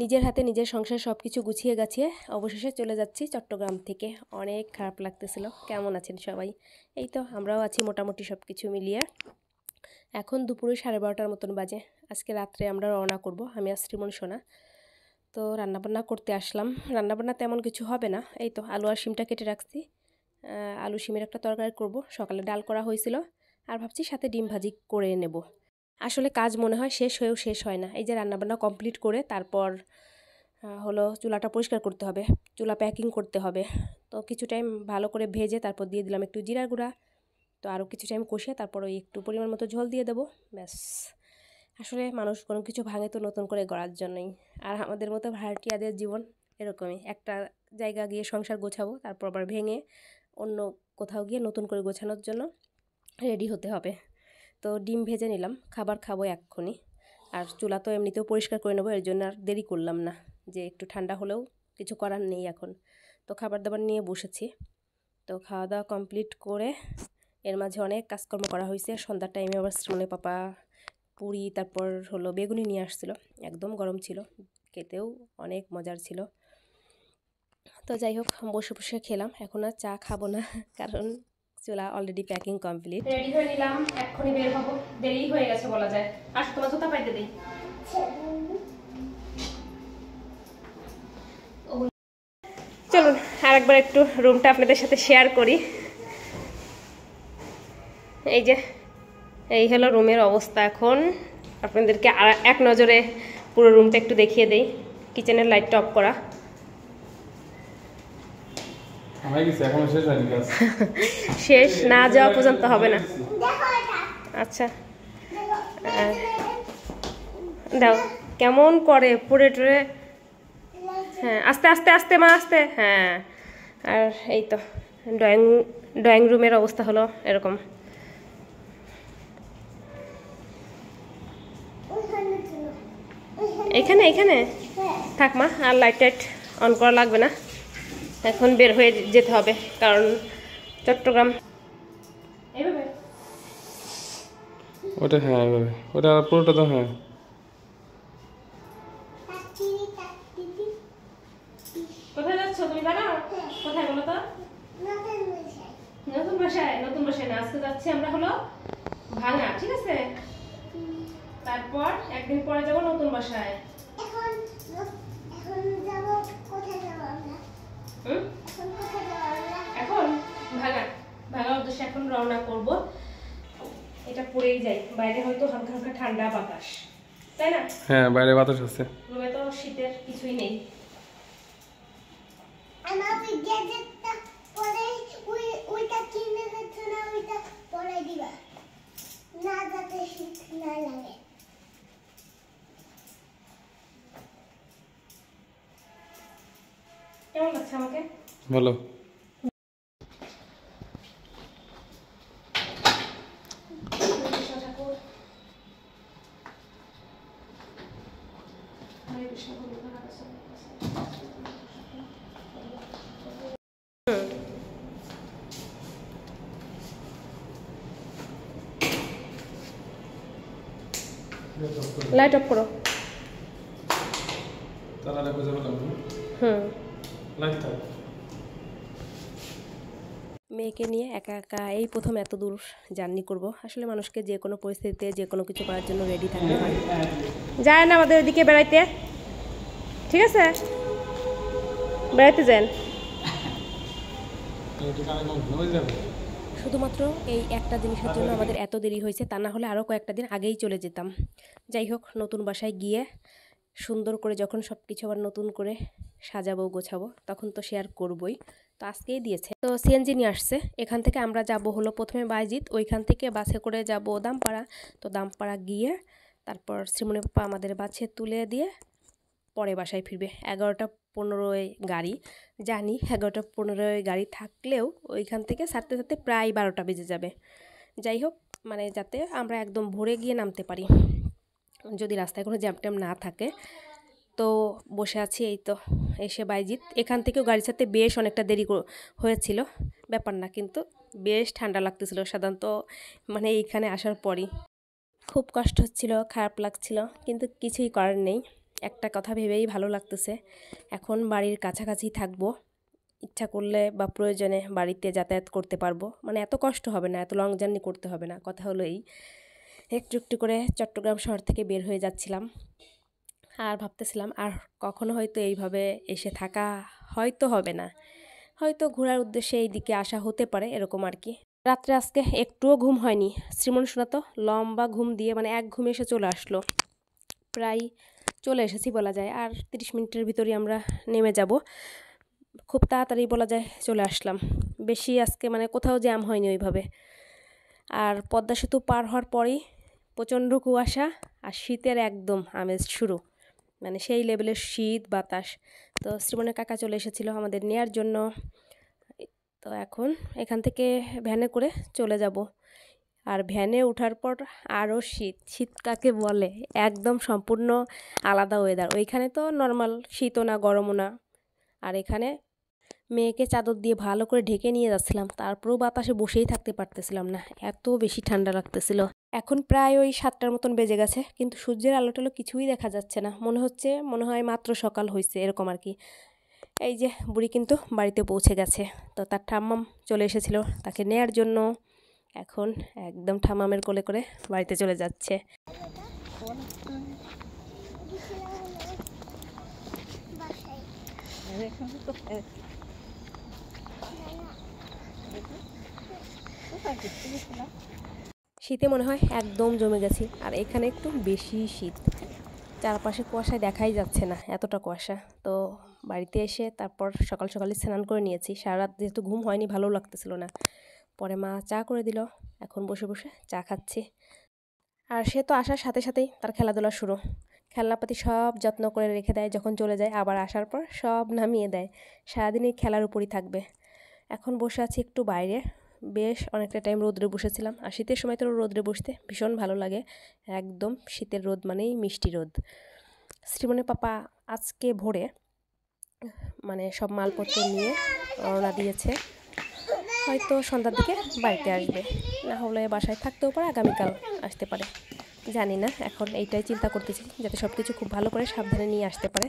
নিজের হাতে নিজের সংসার সব কিছু গুছিয়ে গাছিয়ে অবশেষে চলে যাচ্ছি চট্টগ্রাম থেকে। অনেক খারাপ লাগতেছিল। কেমন আছেন সবাই? এই তো আমরাও আছি মোটামুটি সব কিছু মিলিয়ে। এখন দুপুরে 12:30টার মতন বাজে। আজকে রাত্রে আমরা রওনা করব, আমি আর শ্রীমন সোনা। তো রান্নাবান্না করতে আসলাম। রান্নাবান্না তেমন কিছু হবে না, এই তো আলু আর শিমটা কেটে রাখছি। আলু শিমের একটা তরকারি করব, সকালে ডাল করা হয়েছিল, আর ভাবছি সাথে ডিম ভাজি করে নেব। আসলে কাজ মনে হয় শেষ হয়েও শেষ হয় না। এই যে রান্নাবান্না কমপ্লিট করে তারপর হলো চুলাটা পরিষ্কার করতে হবে, চুলা প্যাকিং করতে হবে। তো কিছু টাইম ভালো করে ভেজে তারপর দিয়ে দিলাম একটু জিরার গুঁড়া। তো আরও কিছু টাইম কষিয়ে তারপর ওই একটু পরিমাণ মতো ঝোল দিয়ে দেবো, ব্যাস। আসলে মানুষ কোনো কিছু ভাঙে তো নতুন করে গড়ার জন্যই। আর আমাদের মতো ভাড়াটিয়াদের জীবন এরকমই, একটা জায়গা গিয়ে সংসার গোছাবো, তারপর আবার ভেঙে অন্য কোথাও গিয়ে নতুন করে গোছানোর জন্য রেডি হতে হবে। তো ডিম ভেজে নিলাম, খাবার খাবো এক্ষুনি। আর চুলা তো এমনিতেও পরিষ্কার করে নেবো, এর জন্য আর দেরি করলাম না, যে একটু ঠান্ডা হলেও কিছু করার নেই এখন। তো খাবার দাবার নিয়ে বসেছি। তো খাওয়া দাওয়া কমপ্লিট করে এর মাঝে অনেক কাজকর্ম করা হয়েছে। সন্ধ্যার টাইমে আবার শ্রীমনের পাপা পুরি তারপর হলো বেগুনি নিয়ে আসছিল, একদম গরম ছিল, খেতেও অনেক মজার ছিল। তো যাই হোক, বসে বসে খেলাম। এখন আর চা খাবো না, কারণ চুলা অলরেডি প্যাকিং কমপ্লিট। রেডি হয়ে নিলাম, এক্ষুনি বের হবো, দেরি হয়ে গেছে বলা যায়। আর তোমার জুতা পাইতে দেই। চলুন আর একবার একটু রুমটা আপনাদের সাথে শেয়ার করি। এই যে এই হলো রুমের অবস্থা এখন। আপনাদেরকে আর এক নজরে পুরো রুমটা একটু দেখিয়ে দেই। কিচেনের লাইটটা অফ করা। শেষ না যাওয়া পর্যন্ত হবে না। আচ্ছা দাও, কেমন করে পুরে টুরে। হ্যাঁ আস্তে আস্তে আস্তে মা আস্তে। হ্যাঁ, আর এই তো ড্রয়িং রুমের অবস্থা হলো এরকম। এখানে এখানে থাক মা, আর লাইট টাইট অন করা লাগবে না, এখন বের হয়ে যেতে হবে, কারণ চট্টগ্রাম এইভাবে। ওটা হ্যাঁ এইভাবে, ওটা পুরোটা তো হ্যাঁ। কোথায় যাচ্ছ তুমি জানো? কোথায় বলো তো? নতুন বাসায়। নতুন বাসায় না, আজকে যাচ্ছি আমরা হলো ভাঙা, ঠিক আছে? তারপর একদিন পরে যাব নতুন বাসায়। এখন যাব কোথায় যাব আমরা? এখন ভাঙা, ভাঙা উদ্দেশ্যে এখন রওনা করব। এটা পড়েই যায়, বাইরে হয়তো হালকা হালকা ঠান্ডা বাতাস, তাই না? হ্যাঁ বাইরে বাতাস আছে, রুমে তো শীতের কিছুই নেই। আমার ওই গ্যাজেটটা পরে ওইটা কিনে দিতে না, ওইটা পরে দিবা না, যাতে শীত না লাগে। কেমন লাগছে আমাকে? ভালো। লাইট অফ করো। মেয়েকে নিয়ে একা একা এই প্রথম এত দূর জার্নি করব। আসলে মানুষকে যে কোনো পরিস্থিতিতে যে কোনো কিছু করার জন্য রেডি থাকতে হয়। যায় না আমাদের ওদিকে বেড়াইতে, ঠিক আছে? বেড়াইতে যান। শুধুমাত্র এই একটা জিনিসের জন্য আমাদের এত দেরি হয়েছে, তা না হলে আরও কয়েকটা দিন আগেই চলে যেতাম। যাই হোক, নতুন বাসায় গিয়ে সুন্দর করে যখন সব কিছু আবার নতুন করে সাজাবো গোছাবো, তখন তো শেয়ার করবই। তো আজকেই দিয়েছে, তো সিএনজি নিয়ে আসছে। এখান থেকে আমরা যাব হলো প্রথমে বাইজিৎ, ওইখান থেকে বাসে করে যাব দামপাড়া। তো দামপাড়া গিয়ে তারপর শ্রীমনি পাপা আমাদের বাসে তুলে দিয়ে পরে বাসায় ফিরবে। 11টা 15 গাড়ি, জানি 11টা 15 গাড়ি থাকলেও ওইখান থেকে ছাড়তে ছাড়তে প্রায় 12টা বেজে যাবে। যাই হোক, মানে যাতে আমরা একদম ভোরে গিয়ে নামতে পারি, যদি রাস্তায় কোনো জ্যাম ট্যাম না থাকে। তো বসে আছি, এই তো এসে বাইজিৎ। এখান থেকেও গাড়ি ছাড়তে বেশ অনেকটা দেরি হয়েছিল, ব্যাপার না, কিন্তু বেশ ঠান্ডা লাগতেছিল সাধারণত, মানে এইখানে আসার পরই খুব কষ্ট হচ্ছিল, খারাপ লাগছিল, কিন্তু কিছুই করার নেই। একটা কথা ভেবেই ভালো লাগতেছে, এখন বাড়ির কাছাকাছি থাকবো, ইচ্ছা করলে বা প্রয়োজনে বাড়িতে যাতায়াত করতে পারবো, মানে এত কষ্ট হবে না, এত লং জার্নি করতে হবে না। কথা হলো এই, একটু একটু করে চট্টগ্রাম শহর থেকে বের হয়ে যাচ্ছিলাম, আর ভাবতেছিলাম আর কখনো হয়তো এইভাবে এসে থাকা হয়তো হবে না, হয়তো ঘোরার উদ্দেশ্যে এই দিকে আসা হতে পারে, এরকম আর কি। রাত্রে আজকে একটুও ঘুম হয়নি, শ্রীমন শোনা তো লম্বা ঘুম দিয়ে মানে এক ঘুমে এসে চলে আসলো, প্রায় চলে এসেছি বলা যায়। আর 30 মিনিটের ভিতরেই আমরা নেমে যাব, খুব তাড়াতাড়ি বলা যায় চলে আসলাম। বেশি আজকে মানে কোথাও জ্যাম হয়নি ওইভাবে। আর পদ্মা সেতু পার হওয়ার পরেই প্রচণ্ড কুয়াশা আর শীতের একদম আমেজ শুরু, মানে সেই লেভেলের শীত বাতাস। তো শ্রীমনের কাকা চলে এসেছিলো আমাদের নেয়ার জন্য। তো এখন এখান থেকে ভ্যানে করে চলে যাব। আর ভ্যানে ওঠার পর আরও শীত, শীত কাকে বলে, একদম সম্পূর্ণ আলাদা ওয়েদার। ওইখানে তো নর্মাল শীতও না গরমও না, আর এখানে মেয়েকে চাদর দিয়ে ভালো করে ঢেকে নিয়ে যাচ্ছিলাম, তারপরেও বাতাসে বসেই থাকতে পারতেছিলাম না, এত বেশি ঠান্ডা লাগতেছিল। এখন প্রায় ওই 7টার মতন বেজে গেছে, কিন্তু সূর্যের আলো টালো কিছুই দেখা যাচ্ছে না, মনে হয় মাত্র সকাল হয়েছে এরকম আর কি। এই যে বুড়ি কিন্তু বাড়িতে পৌঁছে গেছে, তো তার ঠাম্মাম চলে এসেছিল তাকে নেয়ার জন্য। এখন একদম ঠাম্মামের কোলে করে বাড়িতে চলে যাচ্ছে। শীতে মনে হয় একদম জমে গেছি, আর এখানে একটু বেশি শীত, চারপাশে কুয়াশায় দেখাই যাচ্ছে না, এতটা কুয়াশা। তো বাড়িতে এসে তারপর সকাল সকালে স্নান করে নিয়েছি, সারা রাত যেহেতু ঘুম হয়নি ভালো লাগতেছিল না। পরে মা চা করে দিল, এখন বসে বসে চা খাচ্ছি। আর সে তো আসার সাথে সাথেই তার খেলাধুলা শুরু, খেলনাপাতি সব যত্ন করে রেখে দেয়, যখন চলে যায় আবার আসার পর সব নামিয়ে দেয়, সারাদিন এই খেলার উপরই থাকবে। এখন বসে আছি একটু বাইরে, বেশ অনেকটা টাইম রোদ্রে বসেছিলাম, আর শীতের সময় তো রোদ্রে বসতে ভীষণ ভালো লাগে, একদম শীতের রোদ মানেই মিষ্টি রোদ। শ্রীমনের পাপা আজকে ভোরে মানে সব মালপত্র নিয়ে রওনা দিয়েছে, হয়তো সন্ধ্যার দিকে বাড়িতে আসবে, না হলে বাসায় থাকতেও পারে, আগামীকাল আসতে পারে, জানি না। এখন এইটাই চিন্তা করতেছি যাতে সব কিছু খুব ভালো করে সাবধানে নিয়ে আসতে পারে।